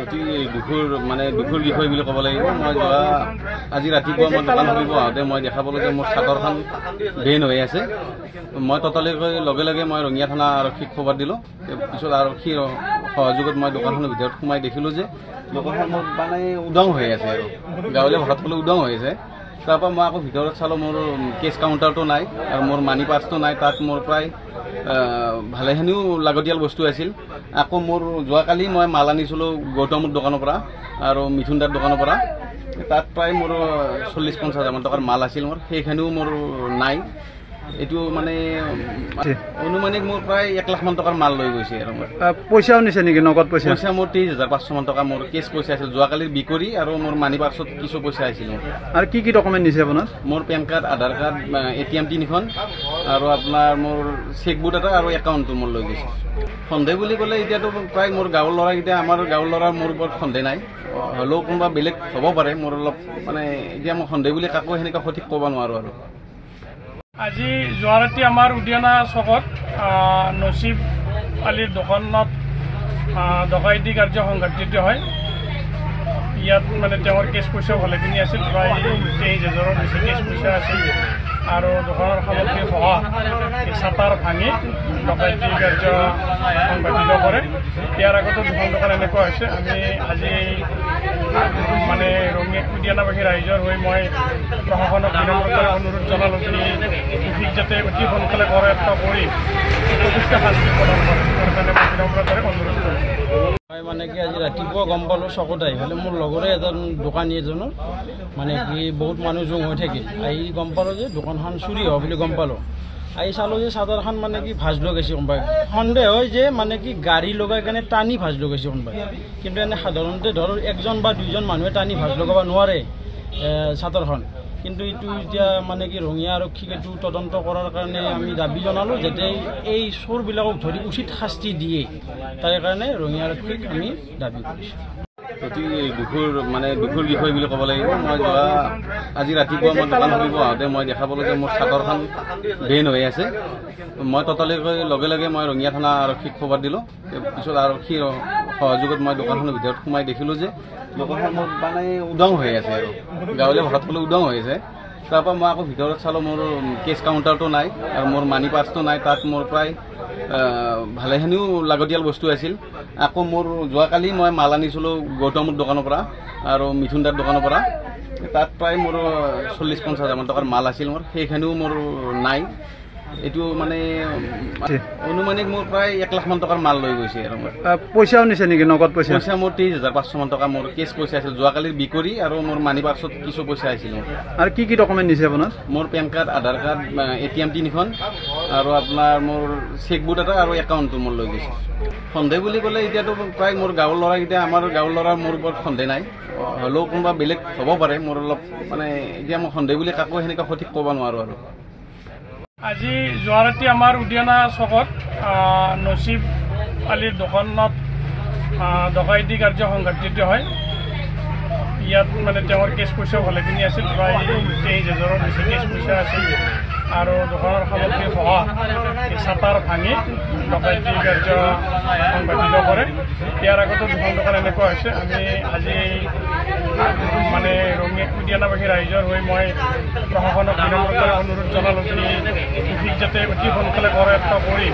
অতি দুখৰ বিষয় বুলি ক'ব লাগিব। মই যোৱা আজি ৰাতিপুৱা মই দোকান খুলিব আহোঁতে মই দেখা পালোঁ যে মোৰ চাদৰখন বেন হৈ আছে। মই ততালিকৈ লগে লগে মই ৰঙিয়া থানা আৰক্ষীক খবৰ দিলোঁ। পিছত আৰক্ষীৰ সহযোগত মই দোকানখনৰ ভিতৰত সোমাই দেখিলোঁ যে দোকানখন মোৰ মানে উদং হৈ আছে আৰু গাঁৱলীয়া ভাষাত ক'লে উদং হৈ আছে। তাৰপৰা মই আকৌ ভিতৰত চালোঁ মোৰ কেছ কাউণ্টাৰটো নাই আৰু মোৰ মানি পাৰ্চটো নাই। তাত মোৰ প্ৰায় ভালেখিনিও লাগতিয়াল বস্তু আছিল। আকৌ মোৰ যোৱাকালি মই মাল আনিছিলোঁ গৌতমৰ দোকানৰ পৰা আৰু মিথুন দাৰ দোকানৰ পৰা। তাত প্ৰায় মোৰ 40-50 হাজাৰ টকাৰ মাল আছিল মোৰ, সেইখিনিও মোৰ নাই। এইটো মানে অনুমানিক মোৰ প্ৰায় 1 লাখ মান টকাৰ মাল লৈ গৈছে আৰু পইচাও নিছে নেকি? নগদ পইচা মোৰ 23,500 মান টকা মোৰ কেছ পইচা আছিল যোৱাকালিৰ বিকৰি আৰু মোৰ মানি পাৰ্চত কিছু পইচা আছিল। আৰু কি ডকুমেণ্ট নিছে আপোনাৰ? মোৰ পেন কাৰ্ড, আধাৰ কাৰ্ড, ATM 3খন আৰু আপোনাৰ মোৰ চেকবুক এটা আৰু একাউণ্টটো মোৰ লৈ গৈছে। সন্দেহ বুলি ক'লে এতিয়াতো প্ৰায় মোৰ গাঁৱৰ ল'ৰাকেইটা, আমাৰ গাঁৱৰ ল'ৰাৰ মোৰ ওপৰত সন্দেহ নাই, হ'লেও কোনোবা বেলেগ হ'ব পাৰে। মোৰ অলপ মানে এতিয়া মই সন্দেহ বুলি কাকো সেনেকৈ সঠিক ক'ব নোৱাৰোঁ। আৰু আজি যোৱা ৰাতি আমাৰ উদিয়ানা চকত নচিব আলীৰ দোকানত ডকাইতি কাৰ্য সংঘটিত হয়। ইয়াত মানে তেওঁৰ কেছ পইচাও ভালেখিনি আছিল, প্ৰায় 23,000ৰ বেছি কেছ পইচা আছিল আৰু দোকানৰ সামগ্ৰী সহ চাটাৰ ভাঙি ডকাইতি কাৰ্য সংঘটিত কৰে। ইয়াৰ আগতো দুখন দোকান এনেকুৱা হৈছে। আমি আজি মানে উদিয়ানাবাসী ৰাইজৰ হৈ মই প্ৰশাসনক বিনম্ৰতাৰে অনুৰোধ জনালোঁ যে ঠিক যাতে অতি সোনকালে কৰায়ত্ব কৰি উপযুক্ত শাস্তি প্ৰদান কৰে, তাৰ কাৰণে মই বিনম্ৰতাৰে অনুৰোধ কৰিছোঁ। মই মানে কি আজি ৰাতিপুৱা গম পালোঁ চকত আহি পেলাই মোৰ লগৰে এজন দোকানী এজনৰ মানে কি বহুত মানুহ জোং হৈ থাকিল। আহি গম পালোঁ যে দোকানখন চুৰি হোৱা বুলি গম পালোঁ। আহি চালোঁ যে চাদৰখন মানে কি ভাজ লৈ গৈছে কোনোবাই। সন্দেহ হয় যে মানে কি গাড়ী লগাই কেনে টানি ভাজ লৈ গৈছে কোনোবাই। কিন্তু এনে সাধাৰণতে ধৰ 1জন বা 2জন মানুহে টানি ভাজ লগাব নোৱাৰে চাদৰখন। কিন্তু এইটো এতিয়া মানে কি ৰঙিয়া আৰক্ষীক এইটো তদন্ত কৰাৰ কাৰণে আমি দাবী জনালোঁ যাতে এই চোৰবিলাকক ধৰি উচিত শাস্তি দিয়ে, তাৰ কাৰণে ৰঙিয়া আৰক্ষীক আমি দাবী কৰিছোঁ। অতি দুখৰ বিষয় বুলি ক'ব লাগিব। মই যোৱা আজি ৰাতিপুৱা মই দোকান খুলিব আহোঁতে মই দেখা পালোঁ যে মোৰ চাদৰখন বেন হৈ আছে। মই ততালিকৈ লগে লগে মই ৰঙিয়া থানা আৰক্ষীক খবৰ দিলোঁ। পিছত আৰক্ষীৰ সহযোগত মই দোকানখনৰ ভিতৰত সোমাই দেখিলোঁ যে দোকানখন মোৰ মানে উদং হৈ আছে আৰু গাঁৱলীয়া ভাষাত ক'লে উদং হৈ আছে। তাৰপৰা মই আকৌ ভিতৰত চালোঁ মোৰ কেছ কাউণ্টাৰটো নাই আৰু মোৰ মানি পাৰ্চটো নাই। তাত মোৰ প্ৰায় ভালেখিনিও লাগতিয়াল বস্তু আছিল। আকৌ মোৰ যোৱাকালি মই মাল আনিছিলোঁ গৌতমৰ দোকানৰ পৰা আৰু মিথুন দাৰ দোকানৰ পৰা। তাত প্ৰায় মোৰ 40-50 হাজাৰ মান টকাৰ মাল আছিল মোৰ, সেইখিনিও মোৰ নাই। এইটো মানে অনুমানিক মোৰ প্ৰায় 1 লাখ মান টকাৰ মাল লৈ গৈছে আৰু পইচাও নিছে নেকি? নগদ পইচা মোৰ 23,500 মান টকা মোৰ কেছ পইচা আছিল যোৱাকালিৰ বিকৰি আৰু মোৰ মানি পাৰ্চত কিছু পইচা আছিল। আৰু কি ডকুমেণ্ট নিছে আপোনাৰ? মোৰ পেন কাৰ্ড, আধাৰ কাৰ্ড, ATM 3খন আৰু আপোনাৰ মোৰ চেকবুক এটা আৰু একাউণ্টটো মোৰ লৈ গৈছে। সন্দেহ বুলি ক'লে এতিয়াতো প্ৰায় মোৰ গাঁৱৰ ল'ৰাকেইটা, আমাৰ গাঁৱৰ ল'ৰাৰ মোৰ ওপৰত সন্দেহ নাই, হ'লেও কোনোবা বেলেগ হ'ব পাৰে। মোৰ অলপ মানে এতিয়া মই সন্দেহ বুলি কাকো সেনেকৈ সঠিক ক'ব নোৱাৰোঁ। আৰু আজি যোৱা ৰাতি আমাৰ উদিয়ানা চকত নচিব আলীৰ দোকানত ডকাইতি কাৰ্য সংঘটিত হয়। ইয়াত মানে তেওঁৰ কেছ পইচাও ভালেখিনি আছিল, প্ৰায় 23,000ৰ বেছি কেছ পইচা আছিল আৰু দোকানৰ সামগ্ৰী সহ চাটাৰ ভাঙি ডকাইতি কাৰ্য সংঘটিত কৰে। ইয়াৰ আগতো দুখন দোকান এনেকুৱা হৈছে। আমি আজি মানে উদিয়ানাবাসী ৰাইজৰ হৈ মই প্ৰশাসনক বিনম্ৰতাৰে অনুৰোধ জনালোঁ যে ঠিক যাতে অতি সোনকালে কৰায়ত্ব কৰি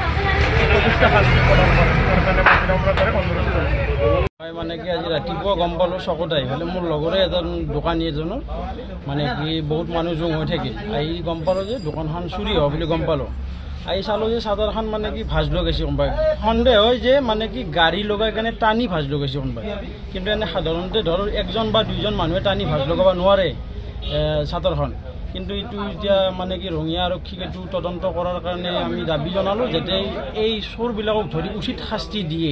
উপযুক্ত শাস্তি প্ৰদান কৰে, তাৰ কাৰণে মই বিনম্ৰতাৰে অনুৰোধ কৰিছোঁ। মই মানে কি আজি ৰাতিপুৱা গম পালোঁ চকত আহি পেলাই মোৰ লগৰে এজন দোকানী এজনৰ মানে কি বহুত মানুহ জোং হৈ থাকিল। আহি গম পালোঁ যে দোকানখন চুৰি হোৱা বুলি গম পালোঁ। আহি চালোঁ যে চাদৰখন মানে কি ভাজ লৈ গৈছে কোনোবাই। সন্দেহ হয় যে মানে কি গাড়ী লগাই কেনে টানি ভাজ লৈ গৈছে কোনোবাই। কিন্তু এনে সাধাৰণতে ধৰ 1জন বা 2জন মানুহে টানি ভাজ লগাব নোৱাৰে চাদৰখন। কিন্তু এইটো এতিয়া মানে কি ৰঙিয়া আৰক্ষীক এইটো তদন্ত কৰাৰ কাৰণে আমি দাবী জনালোঁ যাতে এই চোৰবিলাকক ধৰি উচিত শাস্তি দিয়ে,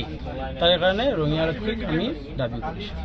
তাৰ কাৰণে ৰঙিয়া আৰক্ষীক আমি দাবী কৰিছোঁ।